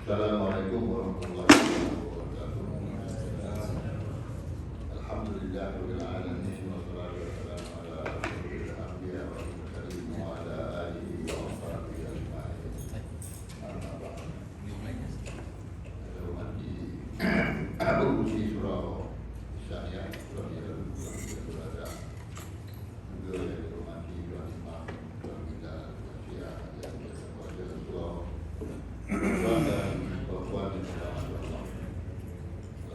Assalamualaikum warahmatullahi wabarakatuh. Alhamdulillahirabbil alamin wassalatu wassalamu ala asyrofil anbiya wal mursalin wa ala alihi wa sahbihi ajma'in. Amma ba'd. Abu Musi surah Syariah surah yang berada juga yang dihormati Tuan Imam Tuan kita Syiah yang berkuasa surah Tuan dan puan-puan yang dirahmati Allah.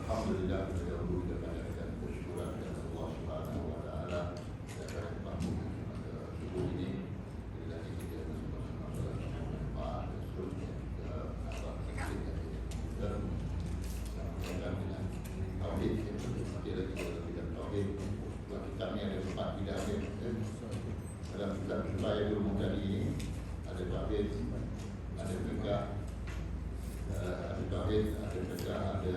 Alhamdulillah kita panjatkan bersyukur kepada Allah Subhanahu wa taala atas mampu pada subuh ini bila kita bersama-sama berjemaah dan seterusnya apa kita dan dengan tauhid kita lagi dalam tauhid buat kita ni ada 4 bidang dalam kitab saya dulu kali ini ada tauhid, ada fiqh, ada tauhid, ada fiqh, ada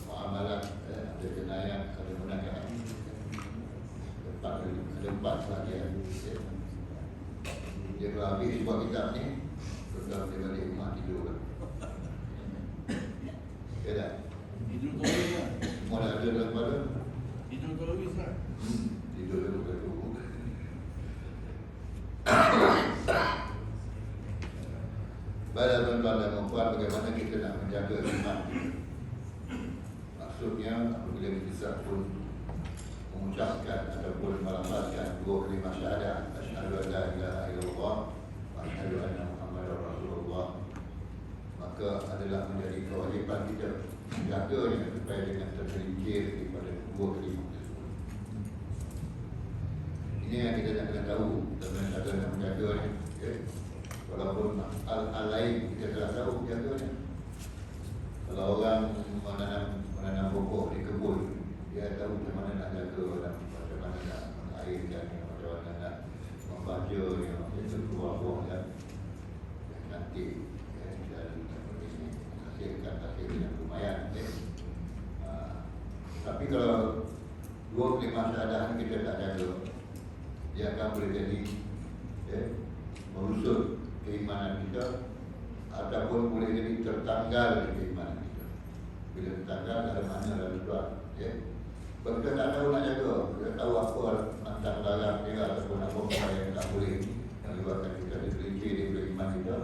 muamalat, ada jenayah, ada munafiqah. Ada 4 bahagian. Dia kalau habis sebuah kitab ni, sudah boleh balik rumah tidur. Ya tak? Tidur tarawih kan? Semua dah ada dalam kepala? Tidur tarawih kan? Tidur dulu ke dulu. Baiklah tuan-tuan dan puan, bagaimana kita nak menjaga iman. Maksudnya apabila kita pun mengucapkan ataupun melafazkan 2 kalimah syahadat, asyhadu an la ilaha illallah wa asyhadu anna Muhammadar Rasulullah, maka adalah menjadi kewajipan kita menjaganya supaya dengan tergelincir daripada 2 kalimah tersebut. Ini yang kita nak kena tahu dalam cara nak menjaganya. Okay? Walaupun hal lain kita telah tahu menjaganya. Kalau orang menanam pokok di kebun, dia tahu macam mana nak jaga dan macam mana nak mengairkan, macam mana nak membajanya, itu keluar buah dan nanti dan menghasilkan hasil yang lumayan. Tapi kalau 2 kalimah syahadah kita tak jaga, dia akan boleh jadi merusut keimanan kita ataupun boleh jadi tertanggal keimanan kita. Bila tertanggal ada mana dalam tuan. Sebab kita tak tahu nak jaga, kita tahu apa antara larang dia ataupun apa yang tak boleh menyebabkan kita tergelincir daripada iman kita.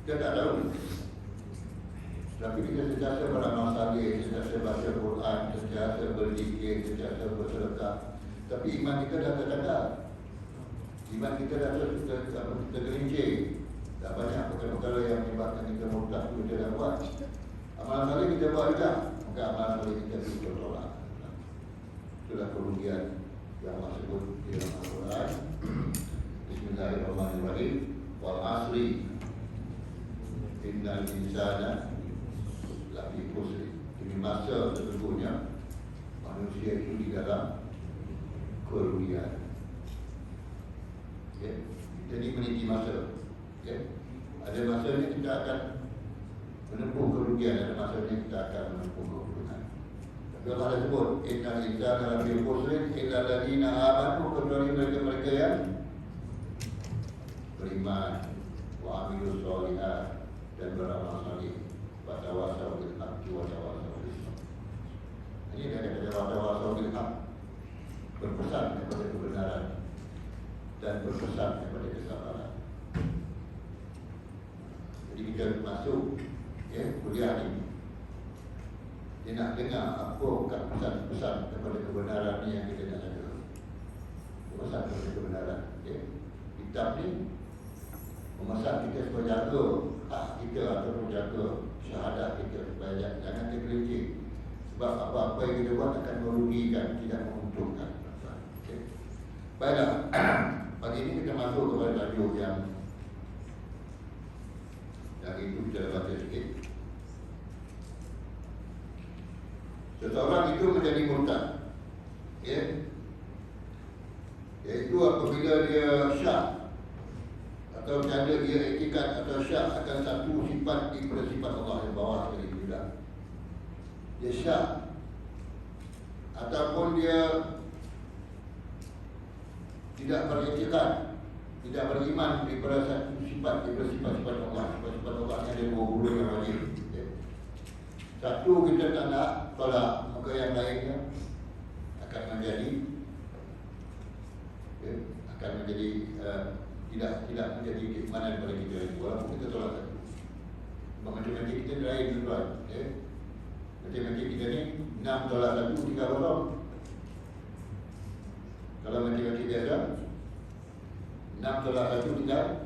Kita tak tahu. Tapi kita sentiasa beramal saleh, sentiasa baca Quran, sentiasa berzikir, sentiasa bersedekah. Tapi iman kita dah tertanggal. Iman kita dah tergelincir. Tak banyak perkara-perkara yang menyebabkan kita murtad itu kita dah buat. Amalan saleh kita buat juga, maka amalan saleh kita itu tolak. Itulah kerugian yang Allah sebut di dalam Al-Quran. Bismillahirrahmanirrahim. Wal asri innal insana lafi khusr. Demi masa sesungguhnya manusia itu di dalam kerugian. Jadi meniti masa. Ada masanya kita akan menempuh kerugian, ada masanya kita akan menempuh keuntungan. Tapi Allah dah sebut, innal insana lafi khusr illa alladziina aamanu, kecuali mereka-mereka yang beriman, wa amilus shalihat, dan beramal saleh, wa tawassaw bil haqqi wa tawassaw bis sabr. Ini dia kata tawassaw bil haqq, berpesan kepada kebenaran dan berpesan kepada kesabaran. Jadi kita masuk kuliah ini, dia nak dengar apa pesan-pesan kepada kebenaran ni yang kita nak jaga. Pesan kepada kebenaran. Kitab ni memesan kita supaya jaga hak kita ataupun jaga syahadat kita supaya jangan tergelincir. Sebab apa-apa yang kita buat akan merugikan, tidak menguntungkan. Baiklah, pagi ini kita masuk kepada tajuk yang itu kita baca sikit. Seseorang itu menjadi murtad, iaitu apabila dia syak atau bercanda dia etikat atau syak akan satu sifat daripada sifat Allah yang bawah tadi bilang. Dia syak ataupun dia tidak beretikat, tidak beriman daripada satu sifat daripada sifat-sifat Allah. Sifat-sifat Allah yang ada 20 yang wajib. Satu, kita tak nak tolak, maka yang lainnya akan menjadi tidak menjadi keimanan pada kita lagi, walaupun kita tolak satu. Matematik kita lain tuan. Matematik kita ni 6 tolak 1 3 kosong. Kalau matematik biasa 6 tolak 1 tinggal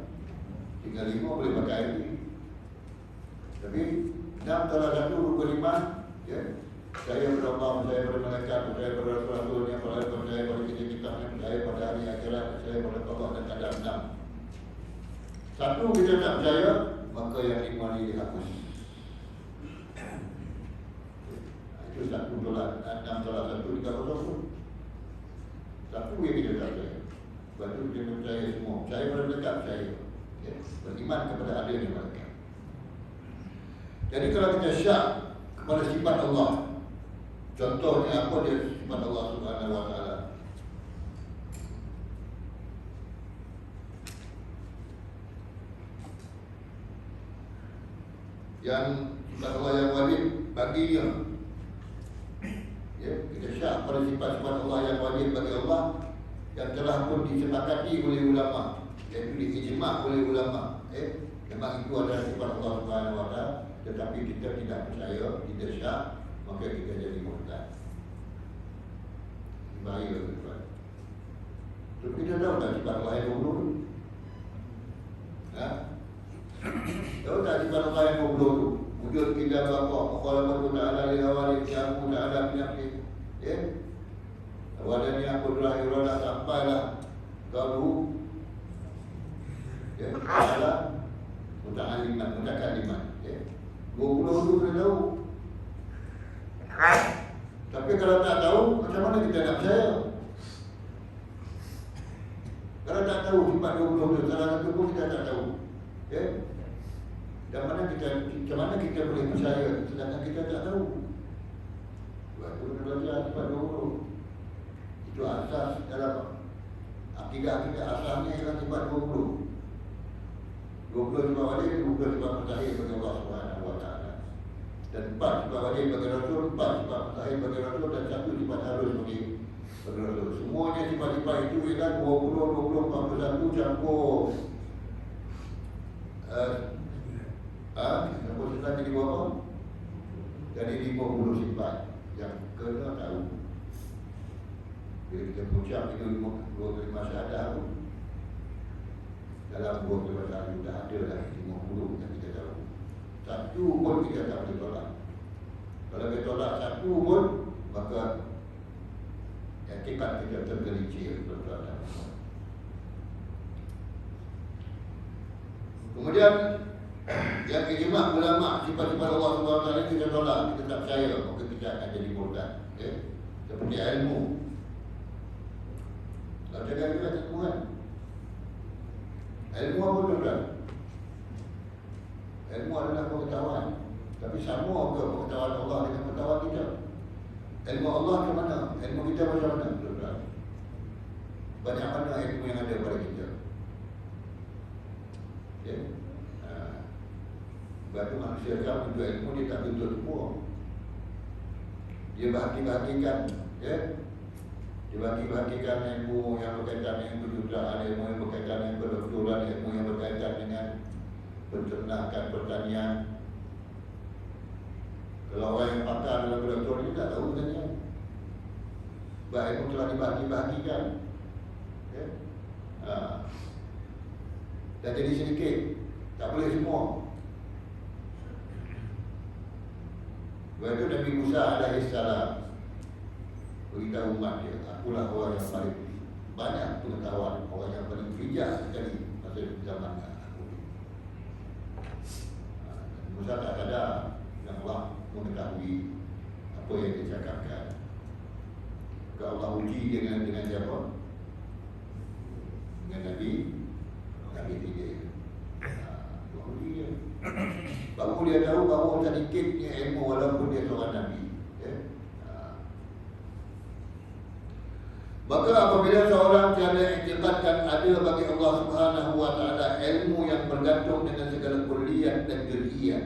5 boleh pakai lagi. Tapi 6 tolak 1 rukun 5, ya. Saya pada Allah, saya pada malaikat, saya pada Rasul-Rasul yang percaya pada kitab-kitab, saya pada hari akhirat, saya pada Allah dan ada 6. Satu kita tak percaya, maka yang 5 ni dihapus. Itu 1 tolak 6 tolak 1 3 kosong. Satu yang kita tak percaya. Sebab itu kita percaya semua. Percaya pada dekat percaya, ya. Beriman kepada adanya malaikat. Jadi kalau kita syak kepada sifat Allah, contohnya apa dia sifat Allah Subhanahu Wa Taala? Yang sifat Allah yang wajib bagi dia, ya, kita syak pada sifat-sifat Allah yang wajib bagi Allah, yang telah pun disepakati oleh ulama, iaitu diijma' oleh ulama. Memang itu adalah sifat Allah Subhanahu Wa Taala, tetapi kita tidak percaya, tidak syak, maka kita jadi murtad. Bahaya tuan. So, kita tahu tak sifat Allah yang 20? Tahu tak sifat Allah yang 20 tu? Wujud kita apa? Mukhalafatu ta'ala li awali syamu ta'ala binafsi. Ya? Wadanya kudrah iradah sampailah kalau ya, ta'ala muta'aliman, mutakaliman. Ya? 20 tu kita tahu. Tapi kalau tak tahu, macam mana kita nak percaya? Kalau tak tahu sifat 20 tu, salah satu pun kita tak tahu. Ya? Macam mana kita boleh percaya sedangkan kita tak tahu? Sebab itu kita belajar sifat 20. Itu asas dalam akidah-akidah asasnya ialah sifat 20. 20 sifat wajib, 20 sifat mustahil bagi Allah Subhanahu Wa Taala. Dan 4 sifat wajib bagi Rasul, 4 sifat mustahil bagi Rasul, dan 1 sifat harus bagi Rasul. Semuanya sifat-sifat itu ialah 20, 41 campur campur sifat jadi berapa? Jadi 50 sifat yang kena tahu. Bila kita mengucap itu 2 kalimah syahadah pun, dalam 2 kalimah syahadah sudah ada dah 50 yang kita tahu. Satu pun kita tak boleh tolak. Kalau kita tolak satu pun, maka etikat kita tergelincir. Kemudian yang ijma' ulama sifat-sifat Allah SWT kita tolak, kita tak percaya, maka kita akan jadi murtad. Ya? Seperti ilmu. Kalau cakap juga ilmu kan? Ilmu apa tuan? Ilmu adalah pengetahuan. Tapi sama ke pengetahuan Allah dengan pengetahuan kita? Ilmu Allah ke mana? Ilmu kita macam mana tuan? Banyak mana ilmu yang ada pada kita? Ya? Sebab itu manusia sekarang untuk ilmu dia tak tuntut semua. Dia bahagi-bahagikan, ya? Dia bahagi-bahagikan ilmu yang berkaitan dengan kejuruteraan, ilmu yang berkaitan dengan kedoktoran, ilmu yang berkaitan dengan penternakan, pertanian. Kalau orang yang pakar dalam kedoktoran dia tak tahu sebenarnya. Sebab ilmu telah dibahagi-bahagikan, ya? Dan jadi sedikit, tak boleh semua. Sebab itu Nabi Musa alaihissalam beritahu umat dia, akulah orang yang paling banyak pengetahuan, orang yang paling bijak sekali pada zaman aku. Musa tak sadar yang Allah mengetahui apa yang dia cakapkan. Kalau Allah uji dengan siapa? Dengan Nabi dia. Allah uji dia. Baru dia tahu bahawa sedikitnya ilmu walaupun dia seorang Nabi. Ya? Maka apabila seorang tiada iktikadkan ada bagi Allah Subhanahu Wa Taala ilmu yang bergantung dengan segala kulliyat dan juz'iyat,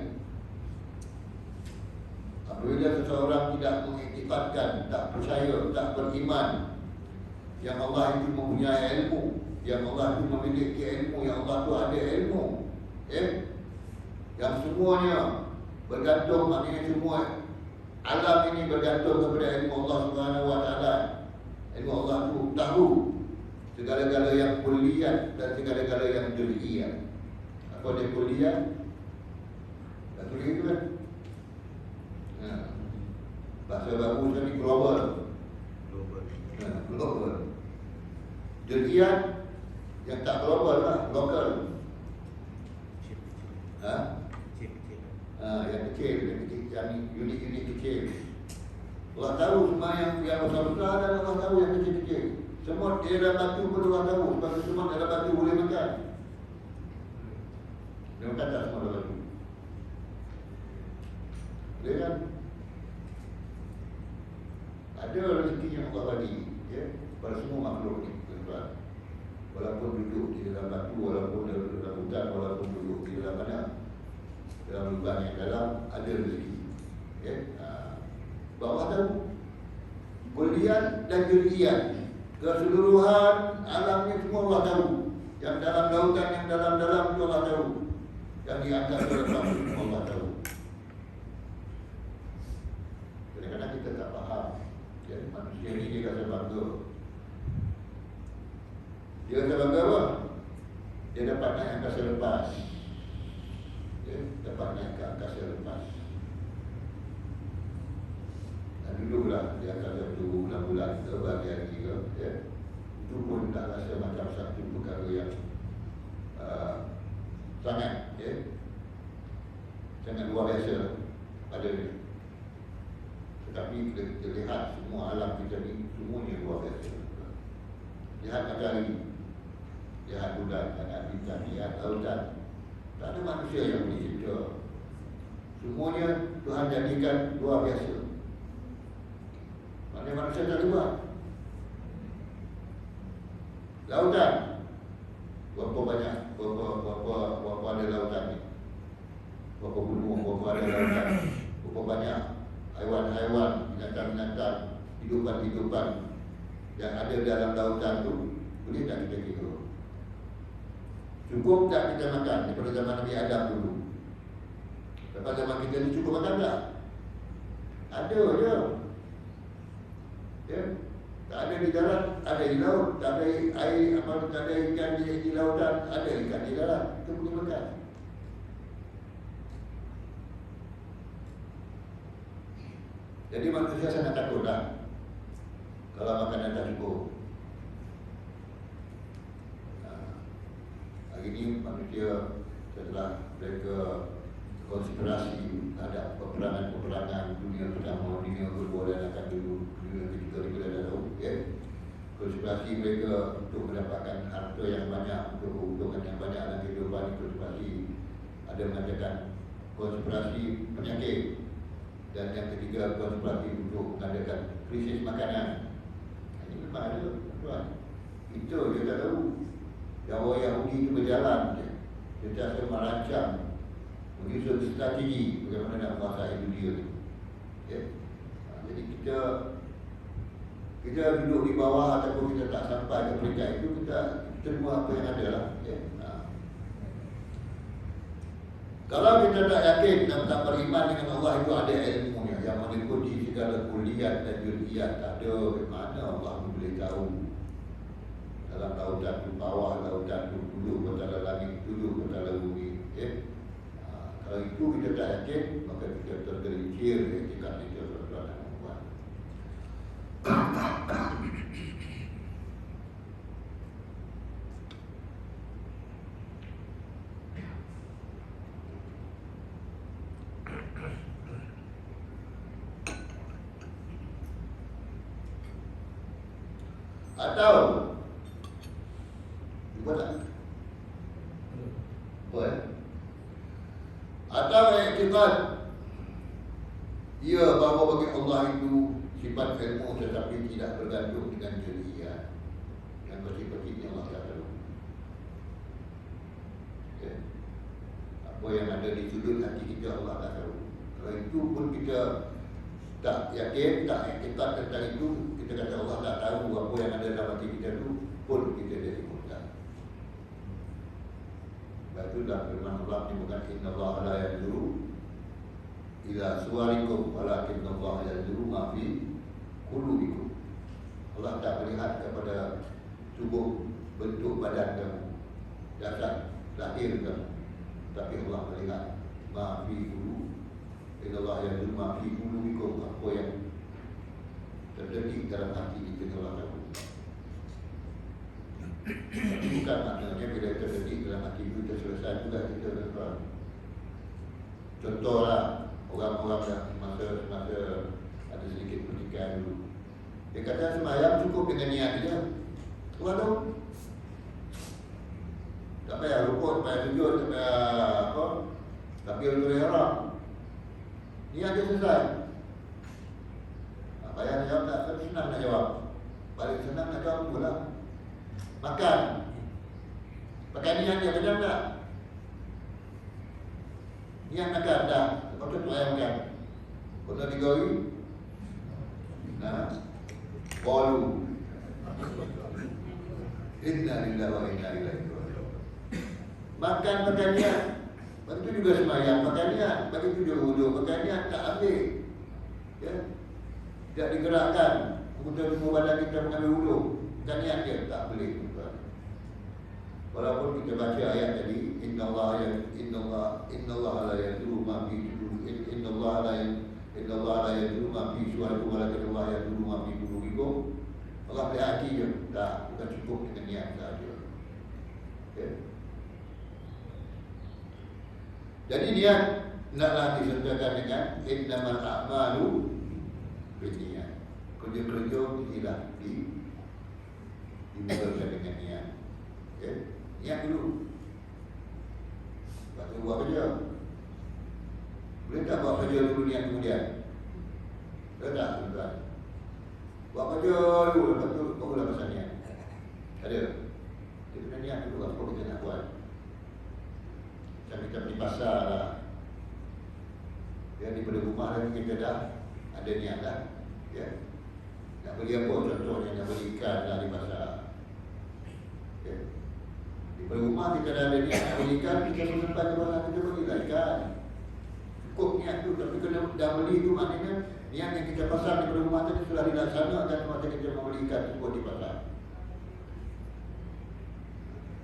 Apabila seseorang tidak mengiktikadkan, tak percaya, tak beriman yang Allah itu mempunyai ilmu, yang Allah itu memiliki ilmu, yang Allah itu ada ilmu, yang semuanya bergantung, maknanya semua alam ini bergantung kepada ilmu Allah Subhanahu Wa Taala. Ilmu Allah itu tahu segala-gala yang kulliyat dan segala-gala yang juz'iyat. Apa dia kulliyat? Tak tulis itu kan? Bahasa baru tadi global. Global. Juz'iyat yang tak global lah, lokal. Yang kecil, yang unit-unit kecil. Allah tahu semua yang besar-besar dan Allah tahu yang kecil-kecil. Semua di dalam batu pun Allah tahu. Sebab semua dalam batu boleh makan. Dia makan tak semua dalam batu? Boleh kan? Ada rezeki yang Allah bagi, ya, pada semua makhluk ni, tuan-tuan. Walaupun duduk di dalam batu, walaupun duduk di dalam hutan, walaupun duduk di dalam mana, dalam lubang yang dalam, ada rezeki. Ya, bawah tahu kuliah dan juz'iyat, keseluruhan alamnya semua Allah tahu. Yang dalam lautan, yang dalam-dalam itu Allah tahu. Yang di atas dalam semua Allah tahu. Kadang-kadang kita tak faham. Jadi manusia ni dia kata bangga. Dia kata bangga apa? Dia dapat naik angkasa lepas. Dia dapat naik ke angkasa lepas. Dan dululah di atas bulan-bulan ke bahagian ke, ya. Itu pun tak rasa macam satu perkara yang sangat, ya, sangat luar biasa pada ni. Tetapi kita lihat semua alam kita ni semuanya luar biasa. Lihat matahari, lihat bulan, lihat bintang, lihat lautan. Tak ada manusia yang boleh cipta. Semuanya Tuhan jadikan luar biasa. Maknanya manusia tak boleh buat. Lautan, berapa banyak, berapa ada lautan ni? Berapa gunung, berapa ada lautan? Berapa banyak haiwan-haiwan, binatang-binatang, hidupan-hidupan yang ada dalam lautan tu, boleh tak kita kira? Cukup tak kita makan daripada zaman Nabi Adam dulu? Lepas zaman kita ni cukup makan tak? Ada je. Ya? Tak ada di darat, ada di laut. Tak ada air, tak ada ikan di lautan, ada ikan di darat. Kita boleh makan. Jadi manusia sangat takutlah kalau makanan tak cukup. Hari ini manusia setelah mereka konspirasi terhadap peperangan dunia pertama, dunia kedua dan akan dunia ketiga kita dah tahu, ya. Konspirasi mereka untuk mendapatkan harta yang banyak, untuk keuntungan yang banyak dalam kehidupan. Konspirasi ada mengatakan konspirasi penyakit. Dan yang ketiga, konspirasi untuk mengadakan krisis makanan. Ini memang ada, tuan. Itu dia tak tahu. Dakwah Yahudi itu berjalan je. Dia tak merancang, menyusun strategi bagaimana nak menguasai dunia ni. Ya? Jadi kita duduk di bawah ataupun kita tak sampai ke peringkat itu, kita terima apa yang ada lah. Ya? Kalau kita tak yakin dan tak beriman dengan Allah itu ada ilmunya yang meliputi segala kuliah dan juz'iyat. Tak ada mana Allah boleh tahu dalam lautan itu, bawah lautan itu, duduk antara langit, duduk antara bumi. Kalau itu kita tak yakin, maka kita tergelincir etika kita tuan-tuan dan puan. Atau cuba tak? Boleh. Atau i'tiqad ia bahawa bagi Allah itu sifat ilmu tetapi tidak bergantung dengan juz'iyat. Yang bersifat-sifat Allah tak tahu. Okay. Apa yang ada di sudut hati kita Allah tak tahu. Kalau itu pun kita tak yakin, tak ekikat tentang itu, kita kata Allah tak tahu apa yang ada dalam hati kita itu, pun kita jadi murtad. Sebab itu dalam firman Allah ni bukan inna Allah la yanzuru ila suwarikum walakin Allah yanzuru ma fi qulubikum. Allah tak melihat kepada tubuh, bentuk badan kamu, dasar lahir kamu, tapi Allah melihat ma fi qulubikum. Inna Allah yanzuru ma fi qulubikum, apa yang terjadi dalam hati kita Allah tahu. Bukan maknanya bila terjadi dalam hati kita selesai juga kita tuan. Contohlah orang-orang yang masa ada sedikit pertikaian dulu. Dia kata sembahyang cukup dengan niat dia. Tuan tahu. Tak payah rukuk, tak payah sujud, tak payah apa. Tapi untuk ihram. Niat dia selesai. Apa yang jawab tak senang nak jawab. Paling senang nak jawab tu lah. Makan. Pakai niat dia macam tak? Niat makan dah. Lepas tu ayam makan. Kena digoreng. Bolu. Inna lillahi wa inna ilaihi raji'un. Makan pakai niat. Lepas tu juga sembahyang pakai niat. Bagi tu dia wuduk pakai niat, tak ambil. Ya. Tidak digerakkan. Kemudian semua badan kita mengambil wuduk. Bukan niat dia, tak boleh. Walaupun kita baca ayat tadi, Inna Allah la yanzuru ma fi suwarikum walakin Allah yanzuru ma fi qulubikum. Allah melihat hati je. Tak, bukan cukup dengan niat sahaja. Okay. Jadi niat naklah disertakan dengan innamal a'malu binniyat. Kerja-kerja ialah dimulakan dengan niat. Okay. Niat dulu. Lepas tu buat kerja. Boleh tak buat kerja dulu niat kemudian? Boleh tak tuan-tuan? Buat kerja dulu, lepas tu barulah pasal niat. Ada? Kita kena niat dulu apa kita nak buat. Macam kita pergi pasar lah. Ya, daripada rumah lagi kita dah ada niat dah. Ya. Nak beli apa contohnya, nak beli ikan lah di pasar. Ya. Di rumah kita dah ada niat nak beli ikan, kita sempat ke mana kita belilah ikan. Cukup niat tu, tapi kena dah beli tu maknanya niat yang kita pasang di rumah tadi sudah dilaksanakan masa kita mau beli ikan tersebut di pasar.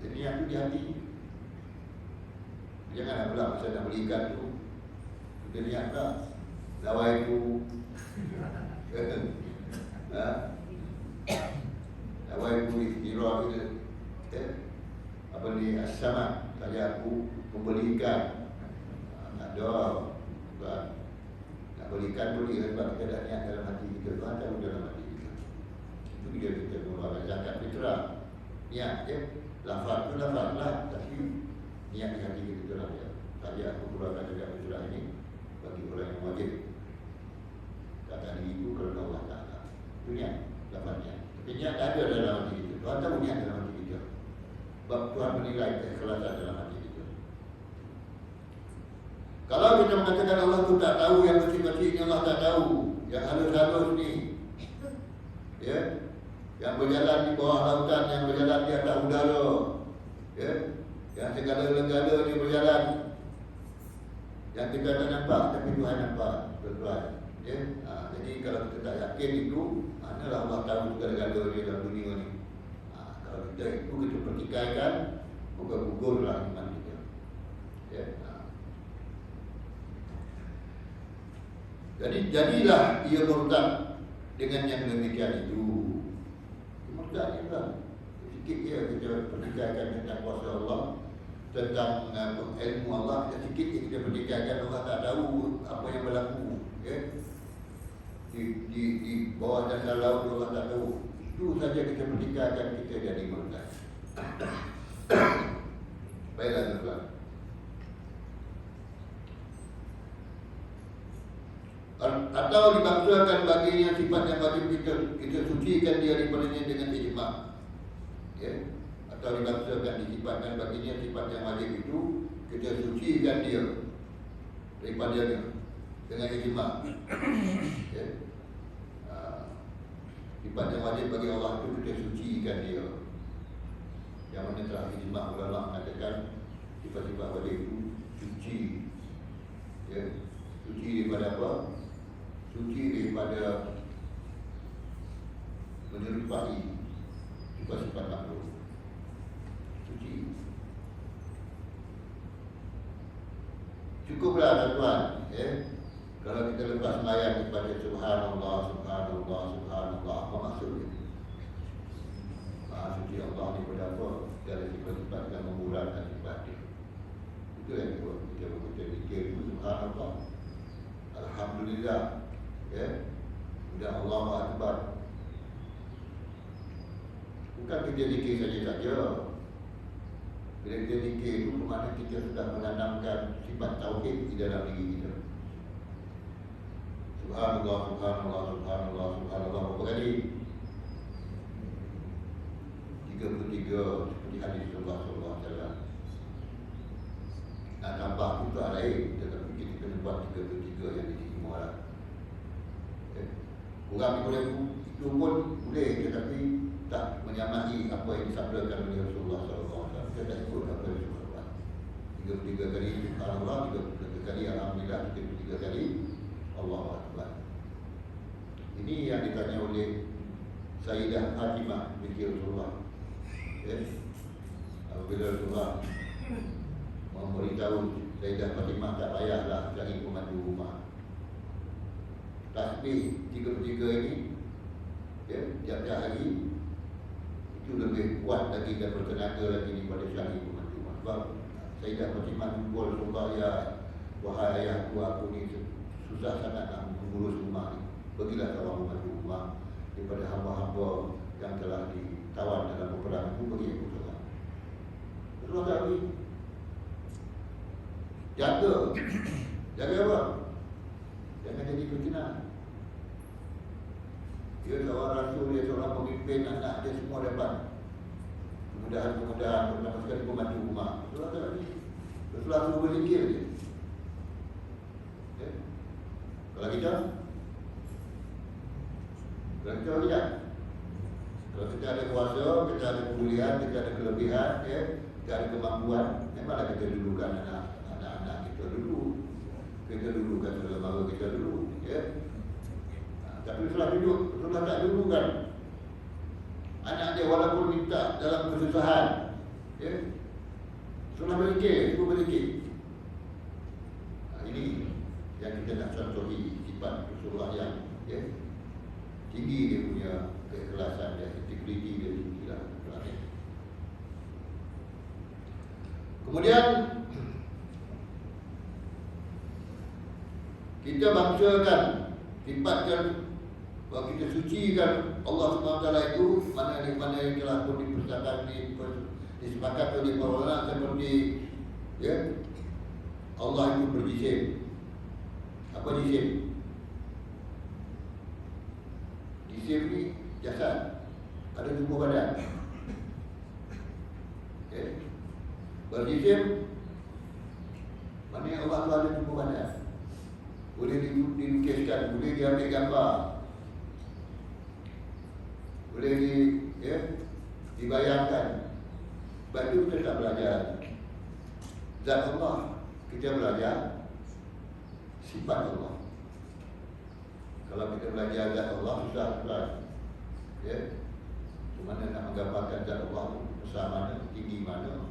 Jadi niat tu di hati. Janganlah pula masa nak beli ikan tu kita niat tak lawai tu. Lawai tu istirahat kita. Apa ni as-sama tadi aku membeli ikan. Tak ada. Bukan. Nak beli ikan beli sebab kita dah niat dalam hati kita. Tuhan tahu dalam hati kita. Itu dia kita mengeluarkan zakat fitrah. Niat je. Lafaz tu lafaz lah. Tapi niat di hati kita lah ya. Tadi aku keluarkan zakat fitrah ini bagi orang yang wajib. Kata diri itu kerana Allah Ta'ala. Itu niat. Lafaznya. Tapi niat tak ada dalam hati kita. Tuhan tahu niat dalam hati kita. Sebab Tuhan menilai keikhlasan dalam hati kita. Kalau kita mengatakan Allah tu tak tahu, yang kecil-kecil ni Allah tak tahu, yang halus-halus ni, ya, yang berjalan di bawah lautan, yang berjalan di atas udara, ya, yang segala-gala ni berjalan, yang kita tak nampak tapi Tuhan nampak, tuan-tuan. Ya, jadi kalau kita tak yakin itu, manalah Allah tahu segala-gala ni dalam dunia ni. Kalau kita itu kita pertikaikan, moga gugurlah iman kita. Ya. Jadi jadilah ia murtad dengan yang demikian itu. Murtad ni kan. Sikit dia kita pertikaikan tentang kuasa Allah, tentang ilmu Allah, sikit kita pertikaikan Allah tak tahu apa yang berlaku. Ya. Di bawah dasar laut Allah tak tahu. Itu saja kita pertikaikan kita jadi murtad. Baiklah tuan. Atau dibangsakan baginya sifat yang wajib kita sucikan dia daripadanya dengan ijma'. Ya. Atau dibangsakan disifatkan baginya sifat yang wajib itu kita sucikan dia daripadanya dengan ijma'. Ya. Sifat yang wajib bagi Allah itu kita sucikan dia. Yang mana telah ijma' ulama mengatakan sifat-sifat wajib itu suci. Ya. Suci daripada apa? Suci daripada menyerupai sifat-sifat makhluk. Suci. Cukuplah tuan, ya. Kalau kita lepas sembahyang kepada subhanallah, subhanallah, subhanallah, apa maksudnya? Maha suci Allah ni berapa dari sifat-sifat yang memurahkan sifat dia. Itu yang kita fikir itu subhanallah, alhamdulillah, ya. Dan Allahu Akbar. Bukan kita zikir saja-saja. Bila kita zikir itu bermakna kita sudah menanamkan sifat tauhid di dalam diri kita. Subhanallah, subhanallah, subhanallah, subhanallah. Berapa kali? 33 seperti hadis Rasulullah SAW. Nak tambah itu tak lain, tetapi kita kena buat 33 yang di sini mualah. Kurang boleh itu pun boleh, tetapi tak menyamai apa yang disabdakan oleh Rasulullah SAW. Kita tak ikut apa yang Rasulullah. 33 kali subhanallah, 33 kali alhamdulillah, 33 kali Allahu Akbar. Ini yang ditanya oleh Sayyidah Fatimah binti Rasulullah. Apabila Rasulullah memberitahu Sayyidah Fatimah tak payahlah cari pemandu rumah. Tasbih 33 ini, ya, tiap-tiap hari itu lebih kuat lagi dan bertenaga lagi daripada cari pemandu rumah. Sebab Sayyidah Fatimah jumpa Rasulullah, ya wahai ayahku, aku ni susah sangat nak mengurus rumah ni. Bagilah seorang pemandu rumah daripada hamba-hamba yang telah ditawan dalam peperangan itu, bagi aku seorang. Rasulullah tak beri. Jaga. Jaga apa? Jangan jadi fitnah. Dia seorang rasul, dia seorang pemimpin, anak dia semua dapat kemudahan-kemudahan, terutama sekali pemandu rumah. Rasulullah tak beri. Rasulullah suruh berzikir je. Ya? Kalau kita tidak. Kalau kita ada kuasa, kita ada kebolehan, kita ada kelebihan, ya, kita ada kemampuan, memanglah kita dulukan anak-anak kita dulu. Kita dulukan saudara mara kita dulu, ya. Tapi setelah duduk, setelah tak dulukan anak dia walaupun minta dalam kesusahan, ya. Setelah berzikir, cuba berzikir. Ini yang kita nak contohi sifat Rasulullah yang, ya, tinggi dia punya keikhlasan dia, integriti dia tinggi lah. Kemudian kita bangsakan, sifatkan, bahawa kita sucikan Allah SWT itu, mana yang telah pun disepakati oleh para ulama seperti, ya, Allah itu berjisim. Apa jisim? Jisim ni jasad, ada tubuh badan. Okay. Berjisim, maknanya Allah tu ada tubuh badan. Boleh dilukiskan, boleh diambil gambar, boleh dibayangkan. Sebab itu kita tak belajar zat Allah, kita belajar sifat Allah. Kalau kita belajar zat Allah, susah. Ya. Mana nak menggambarkan zat Allah itu besar mana, tinggi mana,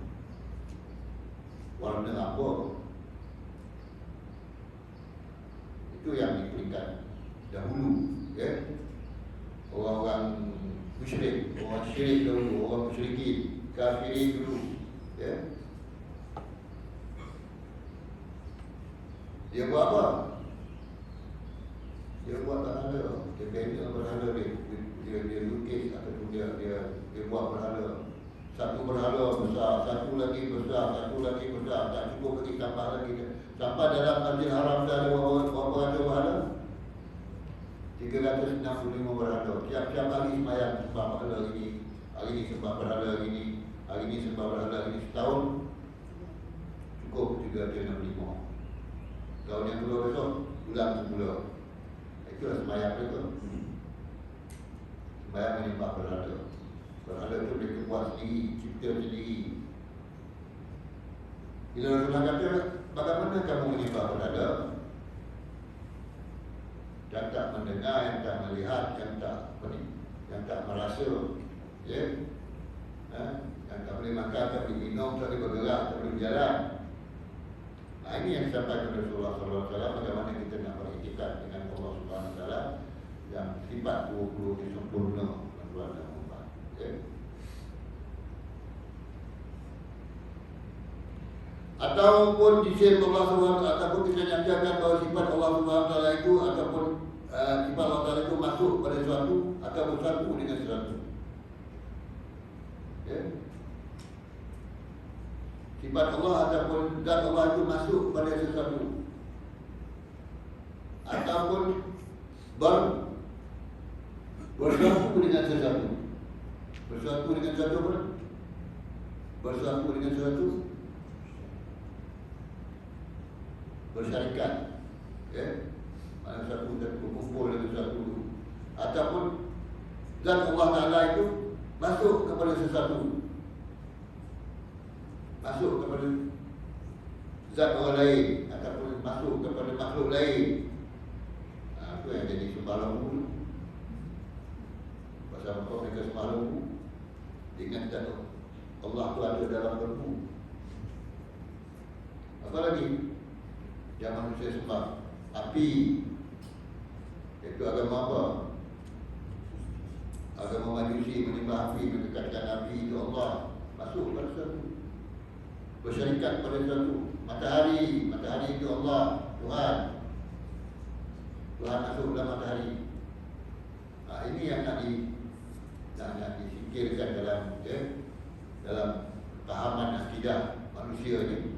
warna apa. Itu yang diberikan dahulu, ya. Orang-orang musyrik, orang syirik dahulu, orang musyrikin, kafirin dulu, ya. Dia buat apa? Dia buat berhala, dia bina berhala dia lukis ataupun dia buat berhala. Satu berhala besar, satu lagi besar, satu lagi besar, tak cukup lagi tambah lagi. Sampai dalam Masjid Haram ada berapa ratus berhala? 365 berhala. Tiap-tiap hari sembahyang sembah berhala ini, hari ini sembah berhala ini, hari ini sembah berhala ini. Setahun cukup 365. Tahun yang kedua besok ulang semula. Itulah sembahyang itu. Sembahyang menyembah berhala. Berhala itu mereka buat sendiri, cipta sendiri. Bila Rasulullah kata, bagaimana kamu menyembah berhala? Yang tak mendengar, yang tak melihat, yang tak merasa, ya? Yang tak boleh makan, tak boleh minum, tak boleh bergerak, tak boleh berjalan. Nah, ini yang disampaikan oleh Rasulullah SAW. Bagaimana kita nak beriktikad dengan Allah Subhanahu Wa Taala yang sifat 20 disempurna tuan dan puan. Ya. Ataupun disebut Allah SWT, ataupun kita nyatakan bahawa sifat Allah SWT itu ataupun sifat Allah Taala itu masuk pada sesuatu atau bersatu dengan sesuatu. Ya. Sifat Allah ataupun zat Allah itu masuk pada sesuatu ataupun bersatu dengan sesuatu. Bersatu dengan sesuatu apa? Bersatu dengan sesuatu, bersyarikat, ya, mana satu dan berkumpul dengan sesuatu, ataupun zat Allah Taala itu masuk kepada sesuatu, masuk kepada zat orang lain, ataupun masuk kepada makhluk lain. Itu yang jadi sembah lembu. Pasal apa mereka sembah lembu? Dengan kata Allah tu ada dalam lembu. Apa lagi? Yang manusia sembah api. Itu agama apa? Agama Majusi menyembah api, mendekatkan api itu Allah. Masuk pada sesuatu, bersyarikat pada sesuatu. Matahari itu Allah, Tuhan. Tuhan masuk dalam matahari. Ini yang nak difikirkan dalam pahaman akidah manusia ni.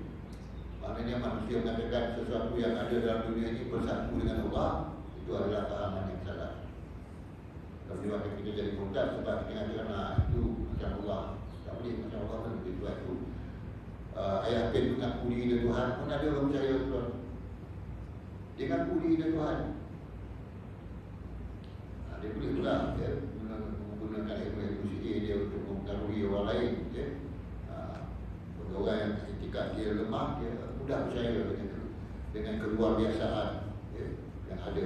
Maknanya manusia mengatakan sesuatu yang ada dalam dunia ini bersatu dengan Allah, itu adalah pahaman yang salah. Kalau diwakil kita jadi murtad sebab kita katakan itu macam Allah. Tak boleh macam Allah kan begitu itu. Ayah Bin mengaku diri dia Tuhan, pun ada orang percaya Tuhan. Dia mengaku diri dia Tuhan. Dia boleh pula menggunakan ilmu sihir dia untuk mempengaruhi orang lain. Bagi orang yang ketika dia lemah, dia mudah percaya dengan keluar biasaan yang ada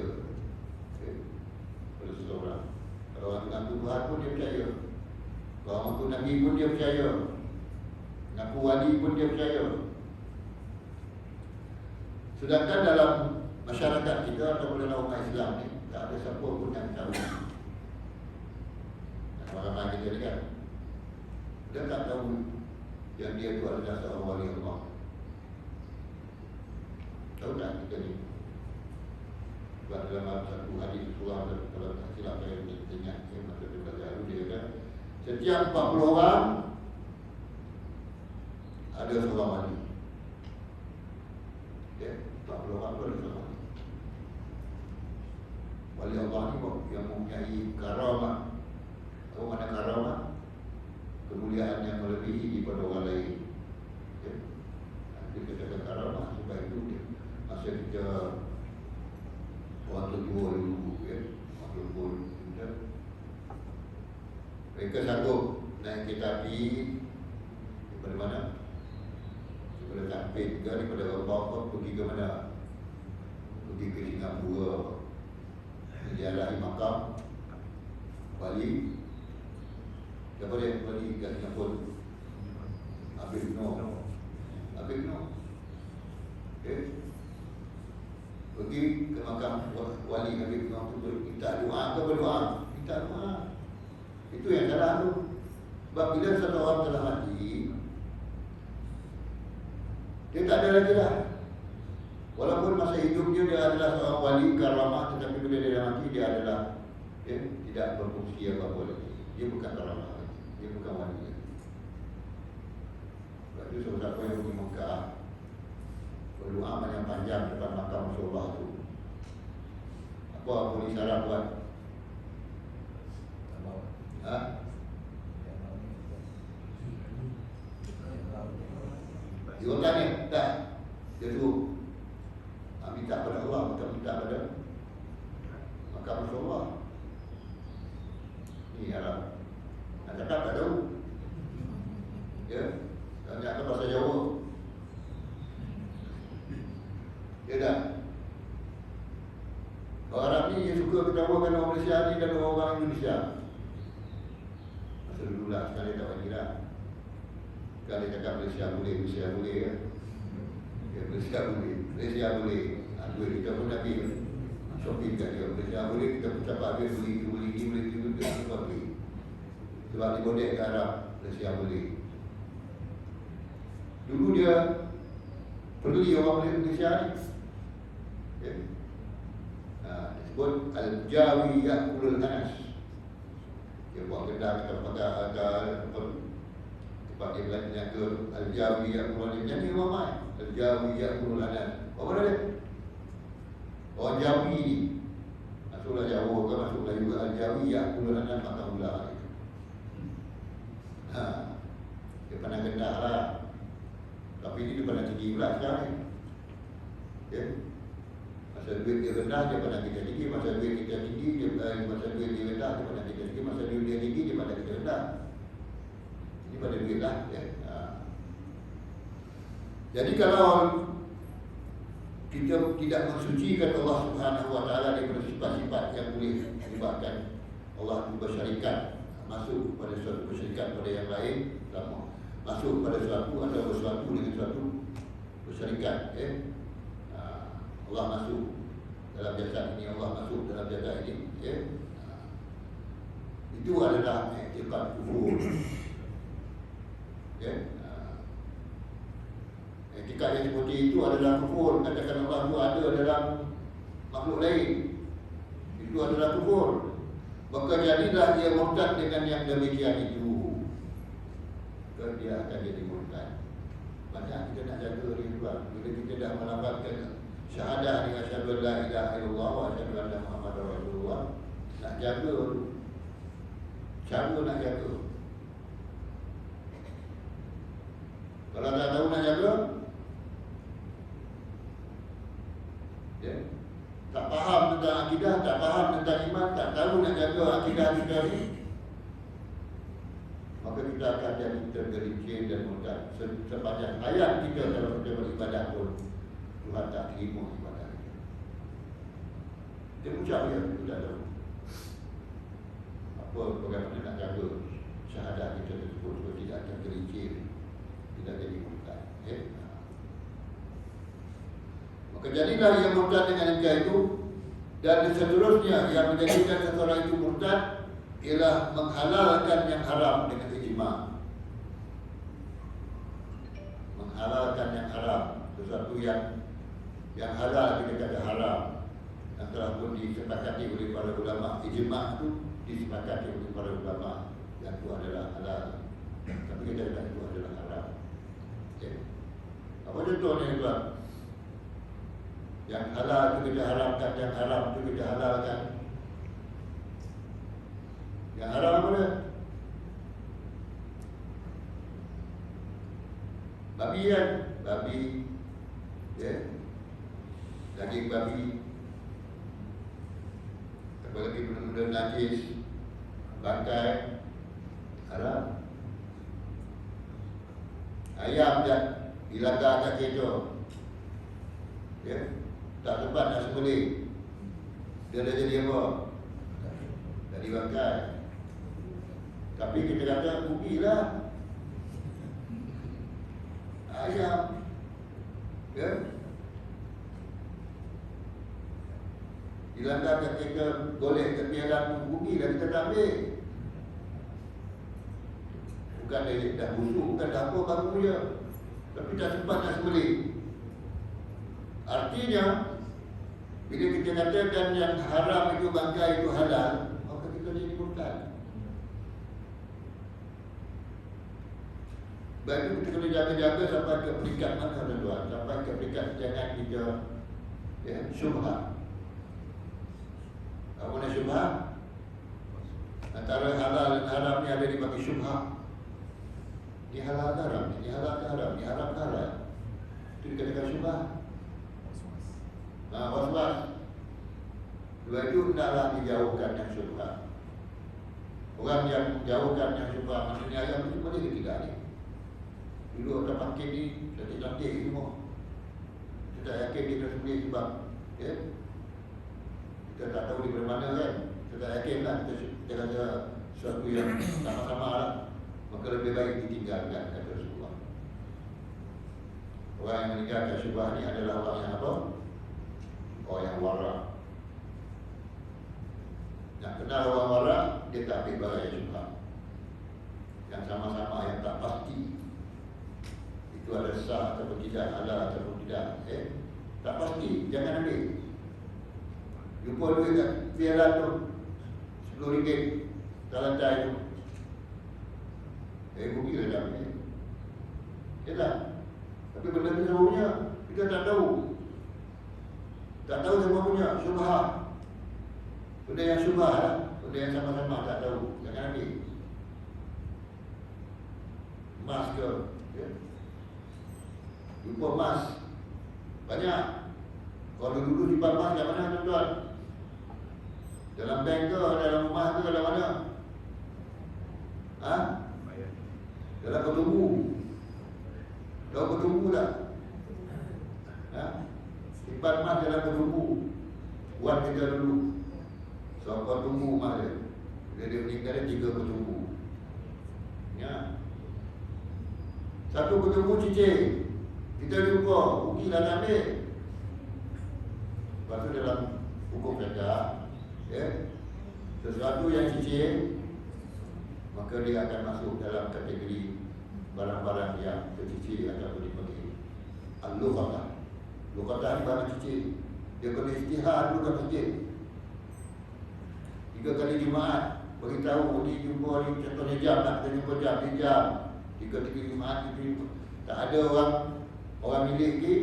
pada seseorang. Kalau orang mengaku Tuhan pun dia percaya. Kalau orang mengaku Nabi pun dia percaya. Mengaku wali pun dia percaya. Sedangkan dalam masyarakat kita ataupun dalam umat Islam ni, tak ada siapa pun yang tahu. Ramai kita ni kan, dia tak tahu yang dia tu adalah seorang wali Allah. Tahu tak kita ni? Sebab dalam satu hadis surah, kalau tak silap saya ingat, masa dia belajar dulu dia kata, setiap 40 orang ada seorang wali. Ya, 40 orang tu ada seorang wali. Wali Allah ni yang mempunyai karamah. Apa makna karamah? Kemuliaan yang melebihi daripada orang lain. Ya. Dia katakan karamah sebab itu dia, masa kita orang tua dulu, ya, orang tua kita, mereka sanggup naik kereta api daripada mana? Daripada Tampin ke, daripada Bangkok pergi ke mana? Pergi ke Singapura. Diarahi makam wali. Siapa dia wali kat Singapura? Habib Noh. Habib Noh. Okay. Pergi ke makam wali Habib Noh tu, minta doa ke berdoa? Minta doa. Itu yang salah tu. Sebab bila satu orang telah mati, dia tak ada lagi dah. Walaupun masa hidupnya dia adalah seorang wali karamah, tetapi bila dia dah mati dia adalah tidak berfungsi apa-apa lagi. Dia bukan karamah lagi. Dia bukan wali lagi. Sebab itu siapa yang pergi Mekah berdoa yang panjang depan makam Rasulullah tu, apa Abu Sarah buat? Dia tanya, tak? Dia suruh minta pada Allah, minta ini haram. Nak cakap tak tahu. Ya, tanya ke bahasa Jawa. Ya dah. Orang Arab ni dia suka ketawakan orang Malaysia ni dan orang Indonesia. Masa dulu lah, sekarang tak bagi lah. Kalau dia cakap Malaysia boleh ya. Ya, Malaysia boleh. Duit kita pun nak pergi shopping kat dia. Malaysia boleh, kita pun cakap habis beli apa beli. Sebab dia bodek ke Arab, Malaysia boleh. Dulu dia pergi orang Malaysia ni. Ya. Disebut Al-Jawi Ya'kulul Anas. Dia buat kedai tempat dia belajar niaga Al-Jawi Ya'kulul Anas. Jadi ramai Al-Jawi Ya'kulul Anas. Apa dia? Orang Jawi ni masuklah Jawa ke masuklah juga Al-Jawi Ya'kulul Anas makan ular. Dia pandang rendah lah. Tapi dia pandang tinggi pula sekarang ni. Ya. Masa duit dia rendah, dia pandang kita tinggi. Masa duit kita tinggi, masa duit dia rendah, dia pandang kita tinggi. Masa duit dia tinggi, dia pandang kita rendah. Ini pada duit lah ya. Jadi kalau kita tidak mensucikan Allah Subhanahu Wa Taala daripada sifat-sifat yang boleh menyebabkan Allah bersyarikat, masuk pada suatu bersyarikat pada yang lain, masuk pada suatu atau bersuatu dengan suatu bersyarikat ya. Allah masuk dalam jasad ini, Allah masuk dalam jasad ini ya. Itu adalah i'tiqad kufur ya. I'tiqad yang seperti itu adalah kufur. Katakan Allah itu ada dalam makhluk lain, itu adalah kufur. Maka jadilah dia murtad dengan yang demikian itu. Maka dia akan jadi murtad. Banyak kita nak jaga diri tuan. Bila kita dah melafazkan syahadah dengan asyhadu la ilaha illallah wa asyhadu anna Muhammadar Rasulullah, nak jaga dulu. Cara nak jaga. Kalau tak tahu nak jaga, ya, tak faham tentang akidah, tak faham tentang iman, tak tahu nak jaga akidah kita ni, maka kita akan jadi tergelincir dan murtad. Sepanjang hayat kita kalau kita beribadah pun Tuhan tak terima ibadah kita. Dia ucap dia, kita tak tahu apa bagaimana nak jaga syahadah kita tersebut supaya tidak tergelincir, tidak jadi murtad ya. Maka jadilah yang murtad dengan engkau itu. Dan seterusnya yang menjadikan seseorang itu murtad ialah menghalalkan yang haram dengan ijma'. Menghalalkan yang haram, sesuatu yang halal kita kata haram, yang telah pun disepakati oleh para ulama. Ijma' itu disepakati oleh para ulama yang itu adalah halal, tapi kita kata itu adalah haram okay. Apa contohnya tuan? Yang halal itu kita haramkan, yang haram itu kita halalkan. Yang haram apa dia? Babi kan? Babi ya? Daging babi. Apalagi benda-benda najis, bangkai, haram. Ayam dah dilanggar kat kereta ya? Tak sempat nak sembelih, dia dah jadi apa? Jadi bangkai. Tapi kita kata rugilah ayam ya? Dilanggar kita boleh kebiaran rugilah, kita tak ambil. Bukan dia dah busuk, bukan dah apa baru je, tapi tak sempat nak sembelih. Artinya bila kita katakan yang haram itu bangkai itu halal, maka kita jadi murtad. Baik itu kita kena jaga-jaga sampai ke peringkat mana tuan-tuan? Sampai ke peringkat jangan kita ya, syubhat. Apa nak syubhat? Antara halal dan haram ni ada di bagi syubhat. Ini halal haram, ini halal haram, ini haram halal. Itu dikatakan syubhat. Was-was. Dua itu hendaklah dijauhkan yang syubhat. Orang yang menjauhkan yang syubhat, maksudnya ayam itu boleh ke tidak ni? Dulu orang pakai ni, cantik-cantik semua. Kita tak yakin kita sendiri sebab kita tak tahu di mana kan. Kita tak yakin lah, kita kata sesuatu yang sama-sama lah. Maka lebih baik ditinggalkan, kata Rasulullah. Orang yang meninggalkan syubhat ni adalah orang yang apa? Orang yang wara. Nak kenal orang wara, dia tak ambil barang yang syubhat, yang sama-sama, yang tak pasti itu ada sah atau tidak, halal atau tidak, tak pasti, jangan ambil. Jumpa duit kat piaran tu RM10 tak lantai tu, rugi lah dah ambil. Ya tak? Tapi benda tu siapa punya, kita tak tahu. Tak tahu siapa punya, syubhat. Benda yang syubhat lah, benda yang sama-sama tak tahu, jangan ambil. Emas ke, jumpa emas banyak. Kalau dulu simpan emas kat mana tuan-tuan? Dalam bank ke, dalam rumah ke, dalam mana? Dalam ketumbu. Tahu ketumbu tak? Simpan emas dalam ketumbu. Buat kita dulu. So, ketumbu emas dia. Bila dia meninggal dia 3 ketumbu. Ya. Satu ketumbu cicir. Kita jumpa, rugi lah nak ambil. Lepas tu dalam hukum fiqh, sesuatu yang cicir, maka dia akan masuk dalam kategori barang-barang yang tercicir atau dipanggil al-luqatah. Luqatah ni barang cicir. Dia kena istihar dulu kat masjid 3 kali Jumaat, beritahu ni jumpa ni, contohnya jam, nak kita jumpa jam, ni jam 3 Jumaat itu. Tak ada orang milik lagi,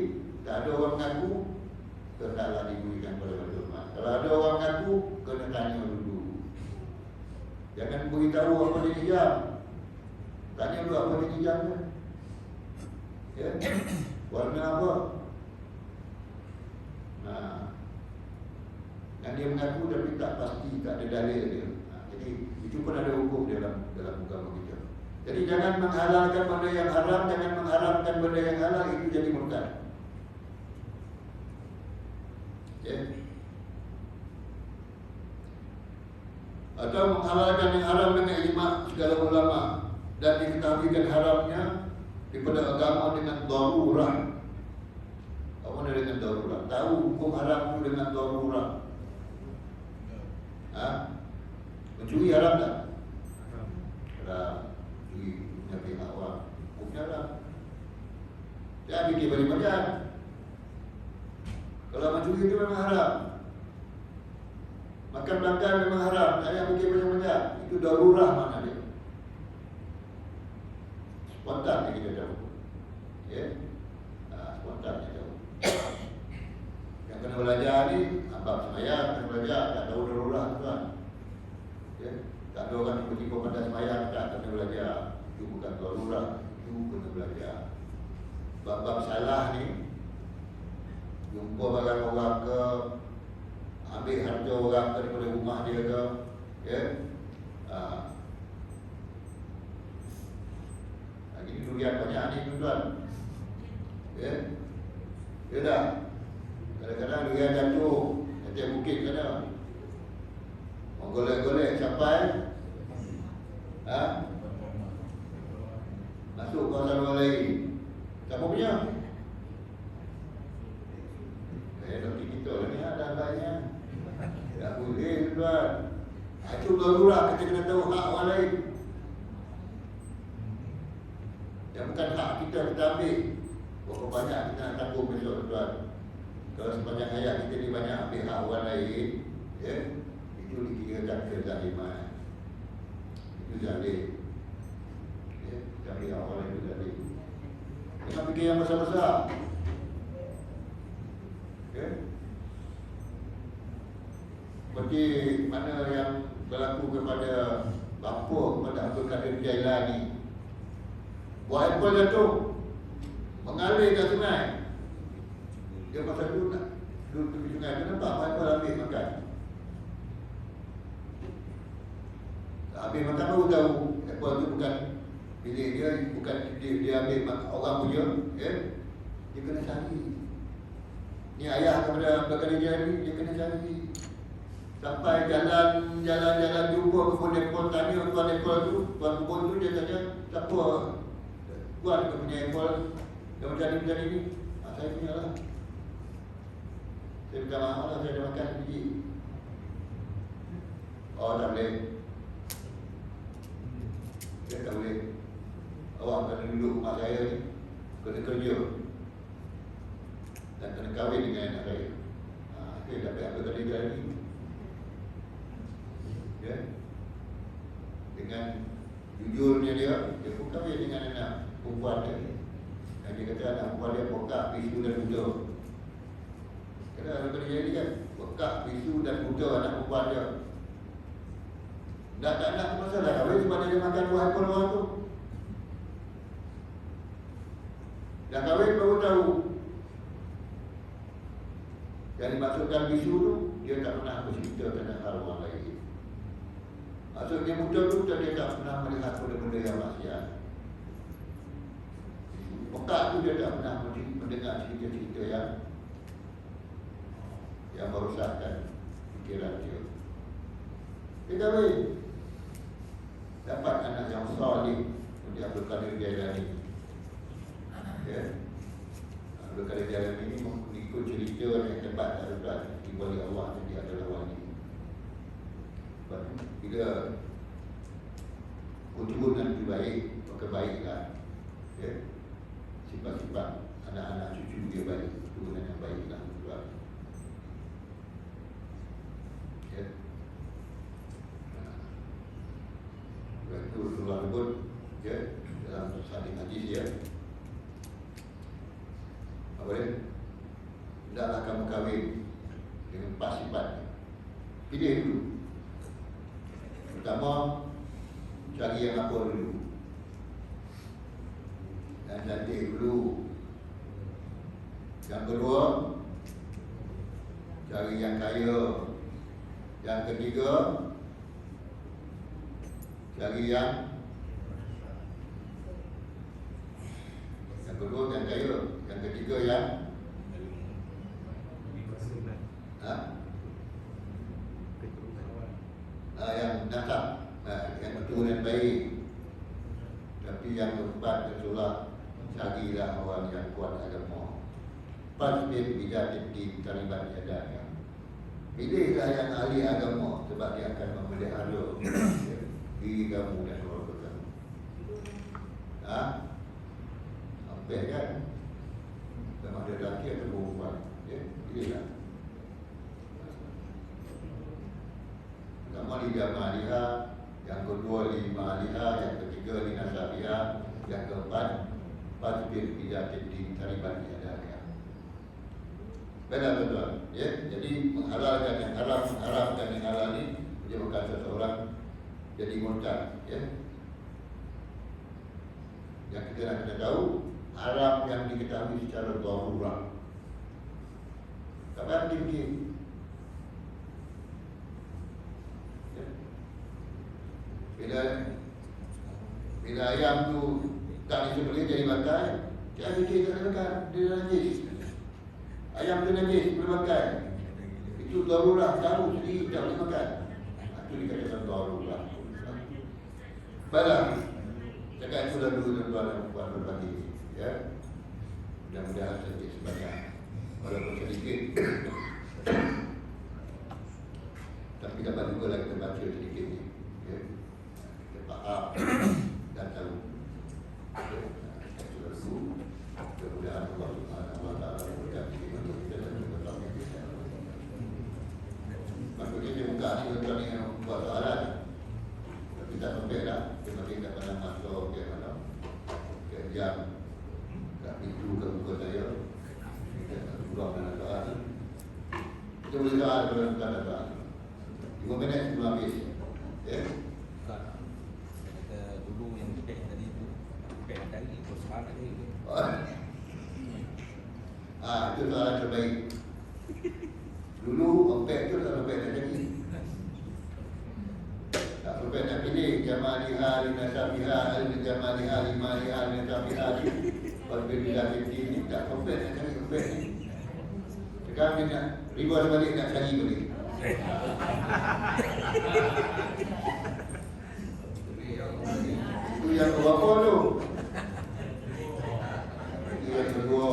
tak ada orang mengaku, hendaklah diberikan kepada Tuhan. Kalau ada orang mengaku, kena tanya dulu. Jangan beritahu apa dia jam. Tanya dulu apa dia jam tu. Warna apa? Yang dia mengaku tapi tak pasti, tak ada dalil dia. Jadi itu pun ada hukum dalam agama kita. Jadi jangan menghalalkan benda yang haram, jangan mengharamkan benda yang halal, itu jadi murtad. Atau menghalalkan yang haram dengan ijma' segala ulama dan diketahuikan haramnya daripada agama dengan darurah. Apa mana dengan darurah? Tahu hukum haram itu dengan darurah. Mencuri haram tak? Haram. Mencuri punya pihak orang, hukumnya haram. Jangan fikir banyak-banyak. Kalau mencuri itu memang haram. Makan belakang memang haram. Jangan fikir banyak-banyak. Itu darurah mana dia. Spontan kita tahu. Spontan kita tahu. Yang kena belajar ni, abang semayang kena belajar, tak tahu darurah tu kan. Tak ada orang tiba-tiba pandai semayang, tak kena belajar. Itu bukan darurah, itu kena belajar. Bab-bab salah ni, jumpa barang orang ke, ambil harta orang ke daripada rumah dia ke, ini durian banyak ni tuan-tuan. Ya tak? Kadang-kadang durian jatuh atas bukit sana, golek-golek sampai masuk kawasan orang lain. Siapa punya? Doktor kita lah ni ada banyak. Tak boleh tuan. Itu darurah, kita kena tahu hak orang lain. Yang bukan hak kita, kita ambil. Berapa banyak kita nak tanggung besok tuan. Kalau sepanjang hayat kita ni banyak ambil hak orang lain, itu dikirakan kezaliman. Itu zalim. Kita ambil hak orang lain itu zalim. Jangan fikir yang besar-besar. Seperti mana yang berlaku kepada bapa kepada Abdul Qadir Jailani. Buah apple jatuh, mengalir ke sungai. Dia pasal tu nak duduk tepi sungai, kenapa buah apple ambil makan? Habis makan baru tahu ekor tu bukan bilik dia, bukan dia ambil orang punya, ya. Dia kena cari. Ni ayah kepada belakang dia ni, dia kena cari. Sampai jalan jumpa kebun apple, tanya tuan apple tu, tuan kebun tu, dia tanya, siapa tuan ke punya apple yang macam ni? Saya punya lah. Saya minta maaf lah, saya dah makan biji. Oh, tak boleh. Dia tak boleh. Awak kena duduk rumah saya ni, kena kerja dan kena kahwin dengan anak saya. Itu yang dapat apa tadi dia ni. Ya. Dengan jujurnya dia pun kahwin dengan anak perempuan dia. Dan dia kata anak perempuan dia pekak, bisu dan buta. Kena apa tadi jadi kan? Pekak, bisu dan buta anak perempuan dia. Tak nak masalah kahwin sebab dia makan buah apple orang tu. Dah kahwin baru tahu. Yang dimaksudkan bisu tu, dia tak pernah bercerita tentang hal orang lain. Maksud dia buta tu, dia tak pernah melihat benda-benda yang maksiat. Pekak tu dia tak pernah mendengar cerita-cerita yang merosakkan fikiran dia. Dia kahwin, dapat anak yang salih. Dia Abdul Qadir Jailani. Ya. Abdul Qadir Jailani ini mengikut cerita yang hebat daripada wali Allah, dia adalah wali. Bila keturunan itu baik, maka baiklah. Ya. Sifat-sifat anak-anak cucu dia baik, keturunan yang baiklah. Ya. Itu Rasulullah sebut, ya, dalam hadis hadis ya. Apa dia? Hendaklah kamu kahwin dengan empat sifat. Pilih dulu. Pertama, cari yang apa dulu. Yang cantik dulu. Yang kedua, cari yang kaya. Yang ketiga, cari yang kedua yang kaya. Yang ketiga yang yang nasab, yang keturunan baik. Tapi yang keempat itulah carilah orang yang kuat agama. Fasbir bijaddin talibat yadanya. Pilihlah yang ahli agama sebab dia akan memelihara diri kamu dan keluarga kamu. Sampai kan? Sama ada lelaki atau perempuan. Ya, pilihlah. Pertama lidah ma'aliha, yang kedua lima aliha, yang ketiga lina sabiha, yang keempat fasbir bijaddin talibat yadanya. Betul-betul. Ya, jadi menghalalkan yang haram, mengharamkan yang halal ini menyebabkan seseorang jadi murtad. Ya. Yang kita nak kena tahu, haram yang diketahui secara darurah. Tak payah fikir. Ya. Bila ayam tu tak disembelih jadi makan, jangan fikir tak boleh makan, dia najis. Ayam tu najis, boleh makan. Itu darurah, tahu sendiri tak boleh makan. Itu dikatakan darurah. Baiklah. Cakap itu dulu tuan-tuan dan puan berbagi. Ya. Mudah-mudahan sedikit sebanyak, walaupun sedikit, tapi dapat juga lah kita baca sedikit ni. Ya. Kita faham dan tahu. Ya. Itu dulu. Mudah-mudahan Allah Subhanahu Wa Taala berkati kita dan berkati kita. Maksudnya dia buka ni tuan-tuan yang buat soalan. Tapi tak sampai dah. Dia masih tak pernah masuk ke mana. Ke jam. Tak pintu ke muka saya. Kita tak keluar dengan soalan. Kita boleh soalan kalau tak ada soalan. 5 minit sebelum habis. Ya. Kata dulu yang pek tadi tu, pek dari soalan tadi. Itu soalan terbaik. Dulu ompek tu tak sampai nak jadi. Tak sampai nak pilih. jamaliha li nasabiha li jamaliha li maliha li nasabiha kalau bila ini tak komplit nak cari komplit ni. Sekarang dia nak reverse balik, nak cari balik. Itu yang berapa tu? Itu yang kedua.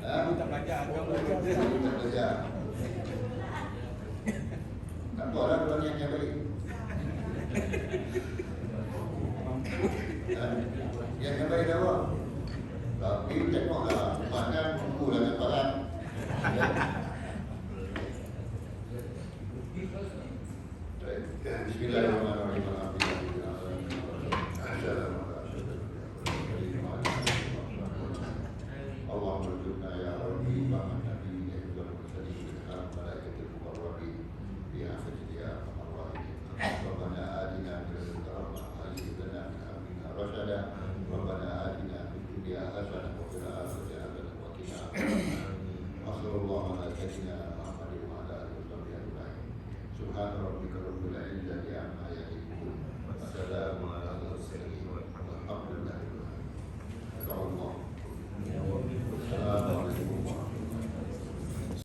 Aku tak belajar. Tak belajar. Tak apalah kalau yang balik. Yang baik dah awak. Tapi tengoklah mana buku dah dapat. Bismillahirrahmanirrahim. Allahumma rzuqna ya rabbi wa man nabiyina wa mursalin wa malaikatil muqarrabin bi hafidhi ya arhamar rahimin. Rabbana atina min ladunka rahmah wa hayyi lana min amrina rashada. Rabbana atina fid dunya hasanah wa fil akhirati hasanah wa qina adzabannar. Sallallahu ala sayyidina Muhammadin wa ala alihi wa sahbihi ajma'in. Subhana rabbika rabbil izzati amma yasifun. Wa salamun ala